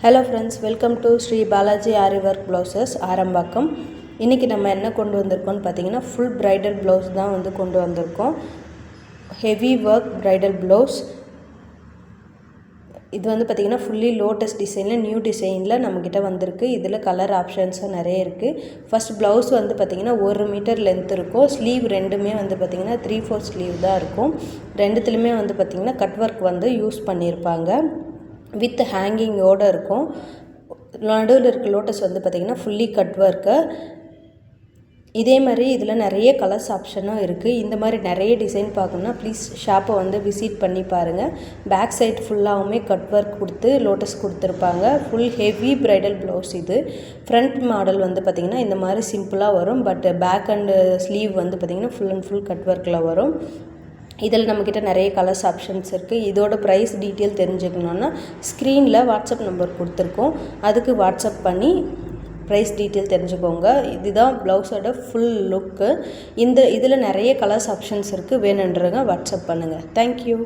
Hello friends, welcome to Sri Balaji aari work blouses Arambakkam. இன்றைக்கி நம்ம என்ன கொண்டு வந்திருக்கோம்னு பார்த்தீங்கன்னா ஃபுல் ப்ரைடல் ப்ளவுஸ் தான் வந்து கொண்டு வந்திருக்கோம். Heavy work bridal blouse. இது வந்து பார்த்திங்கன்னா ஃபுல்லி லோட்டஸ் டிசைனில் நியூ டிசைனில் நம்மக்கிட்ட வந்திருக்கு. இதில் கலர் ஆப்ஷன்ஸும் நிறைய இருக்குது. ஃபஸ்ட் ப்ளவுஸ் வந்து பார்த்திங்கன்னா 1 மீட்டர் லென்த் இருக்கும். ஸ்லீவ் ரெண்டுமே வந்து பார்த்திங்கன்னா 3/4 ஸ்லீவ் தான் இருக்கும். ரெண்டுத்துலேயுமே வந்து பார்த்திங்கன்னா கட் ஒர்க் வந்து யூஸ் பண்ணியிருப்பாங்க. வித் ஹேங்கிங்கோடு இருக்கும். நடுவில் இருக்க லோட்டஸ் வந்து பார்த்திங்கன்னா ஃபுல்லி கட் ஒர்க்கு. இதே மாதிரி இதில் நிறைய கலர்ஸ் ஆப்ஷனும் இருக்குது. இந்த மாதிரி நிறைய டிசைன் பார்க்கணுன்னா ப்ளீஸ் ஷாப்பை வந்து விசிட் பண்ணி பாருங்கள். பேக் சைட் ஃபுல்லாகவுமே கட் ஒர்க் கொடுத்து லோட்டஸ் கொடுத்துருப்பாங்க. ஃபுல் ஹெவி ப்ரைடல் ப்ளவுஸ் இது. ஃப்ரண்ட் மாடல் வந்து பார்த்திங்கன்னா இந்த மாதிரி சிம்பிளாக வரும். பட் பேக் அண்டு ஸ்லீவ் வந்து பார்த்திங்கன்னா ஃபுல் அண்ட் ஃபுல் கட் ஒர்க்கில் வரும். இதில் நம்மக்கிட்ட நிறைய கலர்ஸ் ஆப்ஷன்ஸ் இருக்குது. இதோட ப்ரைஸ் டீட்டெயில் தெரிஞ்சுக்கணுன்னா ஸ்க்ரீனில் வாட்ஸ்அப் நம்பர் கொடுத்துருக்கோம். அதுக்கு வாட்ஸ்அப் பண்ணி ப்ரைஸ் டீட்டெயில் தெரிஞ்சுக்கோங்க. இதுதான் ப்ளவுஸோட ஃபுல் லுக்கு. இதில் நிறைய கலர்ஸ் ஆப்ஷன்ஸ் இருக்குது. வேணுன்றவங்க வாட்ஸ்அப் பண்ணுங்கள். தேங்க்யூ.